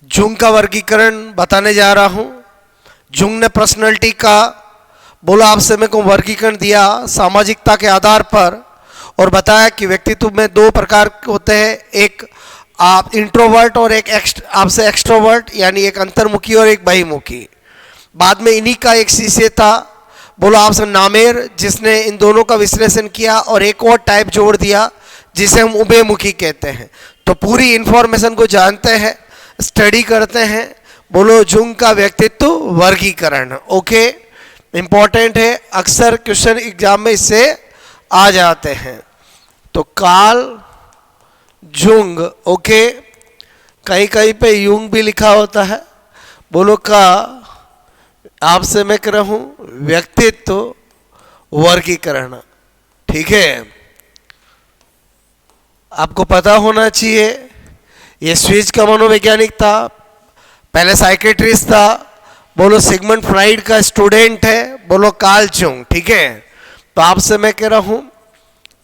Jung का वर्गीकरण बताने जा रहा हूं। जुंग ने पर्सनैलिटी का बोला आपसे मेरे को वर्गीकरण दिया सामाजिकता के आधार पर और बताया कि व्यक्तित्व में दो प्रकार होते हैं, एक आप इंट्रोवर्ट और एक आपसे एक्सट्रोवर्ट, यानी एक अंतर्मुखी और एक बहिर्मुखी। बाद में इन्हीं का एक शिष्य था, बोला आपसे नामेर, जिसने इन दोनों का विश्लेषण किया और एक और टाइप जोड़ दिया जिसे हम उभयमुखी कहते हैं। तो पूरी इंफॉर्मेशन को जानते हैं, स्टडी करते हैं। बोलो जुंग का व्यक्तित्व वर्गीकरण। ओके, इंपॉर्टेंट है, अक्सर क्वेश्चन एग्जाम में इससे आ जाते हैं। तो कार्ल जुंग, ओके, कहीं कहीं पे युंग भी लिखा होता है। बोलो का आपसे मैं कह रहा हूं व्यक्तित्व वर्गीकरण, ठीक है। आपको पता होना चाहिए ये स्विस का मनोवैज्ञानिक था, पहले साइकेट्रिस्ट था। बोलो सिगमंड फ्राइड का स्टूडेंट है, बोलो कार्ल जुंग, ठीक है। तो आपसे मैं कह रहा हूं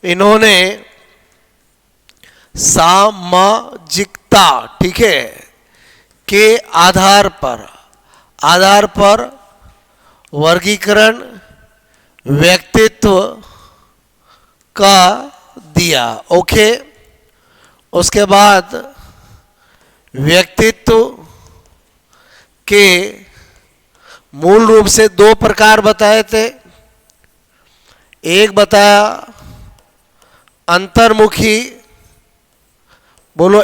इन्होंने सामाजिकता, ठीक है, के आधार पर वर्गीकरण व्यक्तित्व का दिया। ओके, उसके बाद व्यक्तित्व के मूल रूप से दो प्रकार बताए थे। एक बताया अंतर्मुखी, बोलो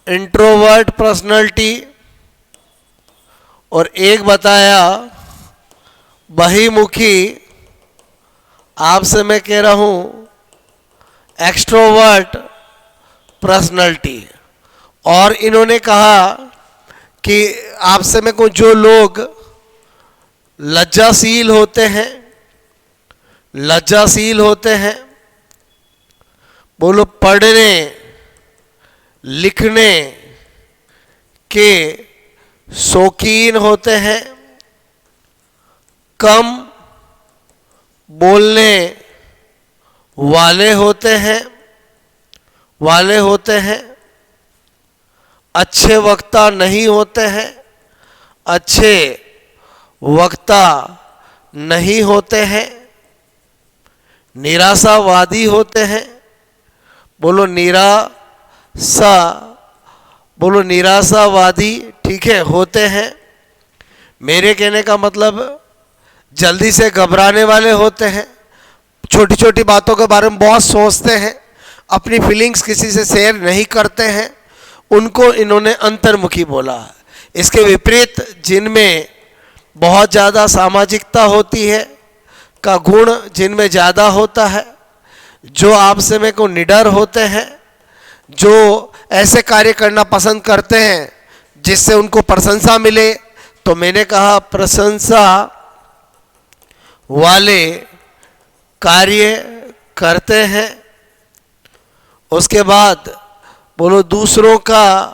इंट्रोवर्ट पर्सनालिटी, और एक बताया बहिर्मुखी, आपसे मैं कह रहा हूं एक्सट्रोवर्ट पर्सनालिटी। और इन्होंने कहा कि आपसे में को जो लोग लज्जाशील होते हैं, बोलो पढ़ने लिखने के शौकीन होते हैं, कम बोलने वाले होते हैं, अच्छे वक्ता नहीं होते हैं, निराशावादी होते हैं। बोलो निराशावादी, ठीक है, होते हैं। मेरे कहने का मतलब जल्दी से घबराने वाले होते हैं, छोटी छोटी बातों के बारे में बहुत सोचते हैं, अपनी फीलिंग्स किसी से शेयर नहीं करते हैं, उनको इन्होंने अंतर्मुखी बोला। इसके विपरीत जिनमें बहुत ज़्यादा सामाजिकता होती है का गुण जिनमें ज़्यादा होता है, जो आपसे में को निडर होते हैं, जो ऐसे कार्य करना पसंद करते हैं जिससे उनको प्रशंसा मिले, तो मैंने कहा प्रशंसा वाले कार्य करते हैं। उसके बाद बोलो दूसरों का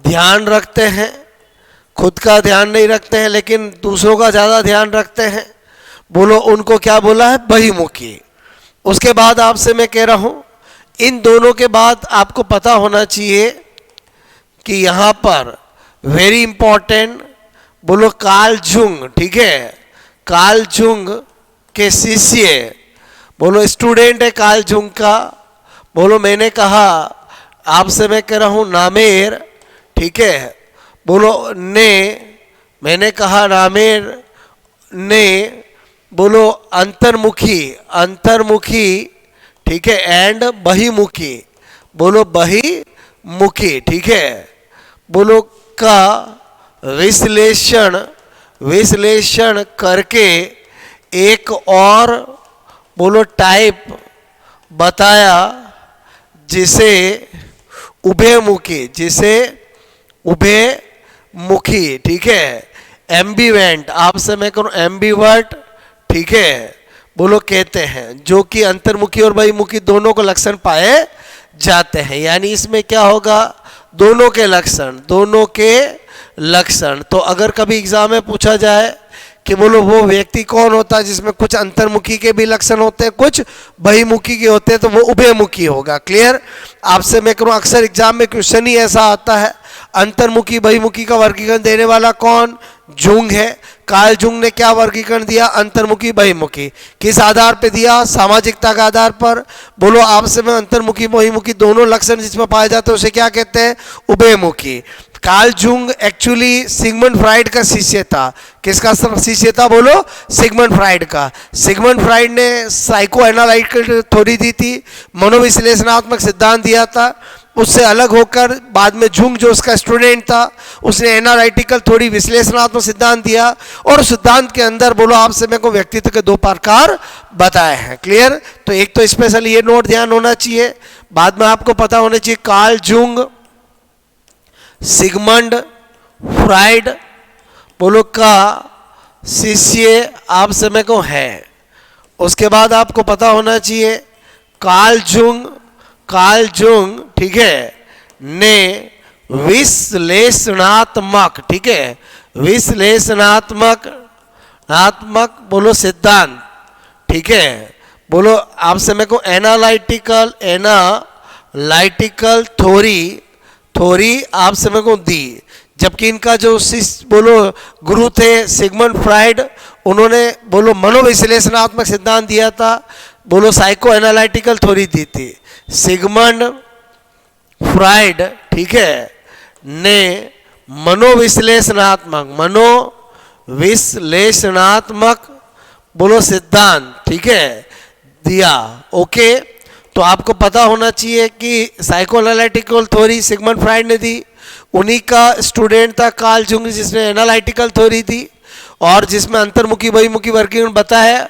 ध्यान रखते हैं, खुद का ध्यान नहीं रखते हैं लेकिन दूसरों का ज़्यादा ध्यान रखते हैं। बोलो उनको क्या बोला है, बहिर्मुखी। उसके बाद आपसे मैं कह रहा हूं इन दोनों के बाद आपको पता होना चाहिए कि यहां पर वेरी इंपॉर्टेंट, बोलो कार्ल जुंग, ठीक है, कार्ल जुंग के शिष्य, बोलो स्टूडेंट है कार्ल जुंग का। बोलो मैंने कहा आपसे मैं कह रहा हूं नामेर, ठीक है, बोलो ने, मैंने कहा नामेर ने, बोलो अंतर्मुखी, ठीक है, एंड बहिर्मुखी, बोलो बहिर्मुखी, ठीक है। बोलो का विश्लेषण करके एक और बोलो टाइप बताया जिसे उभयमुखी, ठीक है, एम्बिवेंट, आपसे मैं कहूँ एम्बिवर्ट, ठीक है, बोलो कहते हैं, जो कि अंतर्मुखी और बहिर्मुखी दोनों को लक्षण पाए जाते हैं। यानी इसमें क्या होगा, दोनों के लक्षण। तो अगर कभी एग्जाम में पूछा जाए कि बोलो वो व्यक्ति कौन होता है जिसमें कुछ अंतर्मुखी के भी लक्षण होते हैं, कुछ बहिमुखी के होते हैं, तो वो उभयमुखी होगा। क्लियर? आपसे मैं करूँ, अक्सर एग्जाम में क्वेश्चन ही ऐसा आता है, अंतर्मुखी बहिमुखी का वर्गीकरण देने वाला कौन? जुंग है। कार्ल जुंग ने क्या वर्गीकरण दिया? अंतर्मुखी बहिमुखी। किस आधार पे दिया? सामाजिकता के आधार पर। बोलो आपसे में अंतर्मुखी बहिमुखी दोनों लक्षण जिसमें पाए जाते हैं उसे क्या कहते हैं? उभयमुखी। Carl Jung actually Sigmund Freud का शिष्य था। किसका शिष्य था? बोलो सिगमंड फ्राइड का। सिगमंड फ्राइड ने साइको एनालिटिकल थ्योरी दी थी, मनोविश्लेषणात्मक सिद्धांत दिया था। उससे अलग होकर बाद में जुंग जो उसका स्टूडेंट था उसने एनालिटिकल थ्योरी विश्लेषणात्मक सिद्धांत दिया, और सिद्धांत के अंदर बोलो आपसे मेरे को व्यक्तित्व के दो प्रकार बताए हैं। क्लियर? तो एक तो स्पेशल ये नोट ध्यान होना चाहिए, बाद में आपको पता होना चाहिए कार्ल जुंग सिगमंड फ्राइड बोलो का शिष्य आप समय को है। उसके बाद आपको पता होना चाहिए कार्ल जुंग ठीक है ने विश्लेषणात्मक, ठीक है, विश्लेषणात्मक बोलो सिद्धांत, ठीक है, बोलो आप समय को एनालिटिकल थ्योरी आप समय को दी। जबकि इनका जो शिष्य बोलो गुरु थे सिगमंड फ्राइड, उन्होंने बोलो मनोविश्लेषणात्मक सिद्धांत दिया था, बोलो साइको एनालिटिकल थ्योरी दी थी। सिगमंड फ्राइड ठीक है ने मनोविश्लेषणात्मक बोलो सिद्धांत ठीक है दिया। ओके, तो आपको पता होना चाहिए कि psycho analytical theory Sigmund Freud ने दी, उन्हीं का स्टूडेंट था कार्ल जुंग जिसने एनालिटिकल थ्योरी दी और जिसमें अंतर्मुखी बहिमुखी वर्गीकरण बताया।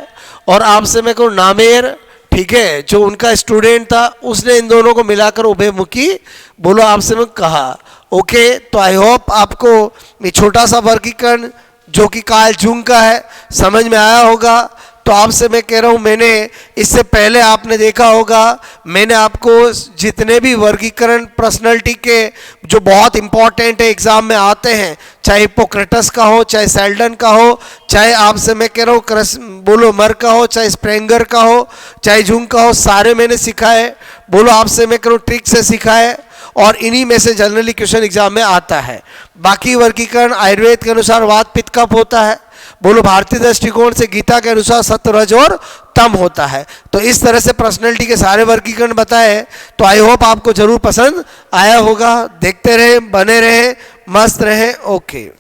और आपसे मैं कहूँ नामेर ठीक है जो उनका स्टूडेंट था उसने इन दोनों को मिलाकर उभयमुखी बोलो आपसे मैं कहा। ओके, तो आई होप आपको ये छोटा सा वर्गीकरण जो कि कार्ल जुंग का है समझ में आया होगा। तो आपसे मैं कह रहा हूँ, मैंने इससे पहले आपने देखा होगा मैंने आपको जितने भी वर्गीकरण पर्सनैलिटी के जो बहुत इंपॉर्टेंट है एग्जाम में आते हैं, चाहे हिप्पोक्रेटस का हो, चाहे सेल्डन का हो, चाहे आपसे मैं कह रहा हूँ बोलो मर का हो, चाहे स्प्रेंगर का हो, चाहे जुंग का हो, सारे मैंने सिखाए। बोलो आपसे मैं कह रहा हूँ ट्रिक से सिखाए और इन्हीं में से जनरली क्वेश्चन एग्जाम में आता है। बाकी वर्गीकरण आयुर्वेद के अनुसार वात पित्त कफ होता है, बोलो भारतीय दृष्टिकोण से गीता के अनुसार सत्व रज और तम होता है। तो इस तरह से पर्सनैलिटी के सारे वर्गीकरण बताए। तो आई होप आपको जरूर पसंद आया होगा। देखते रहे, बने रहे, मस्त रहे। ओके।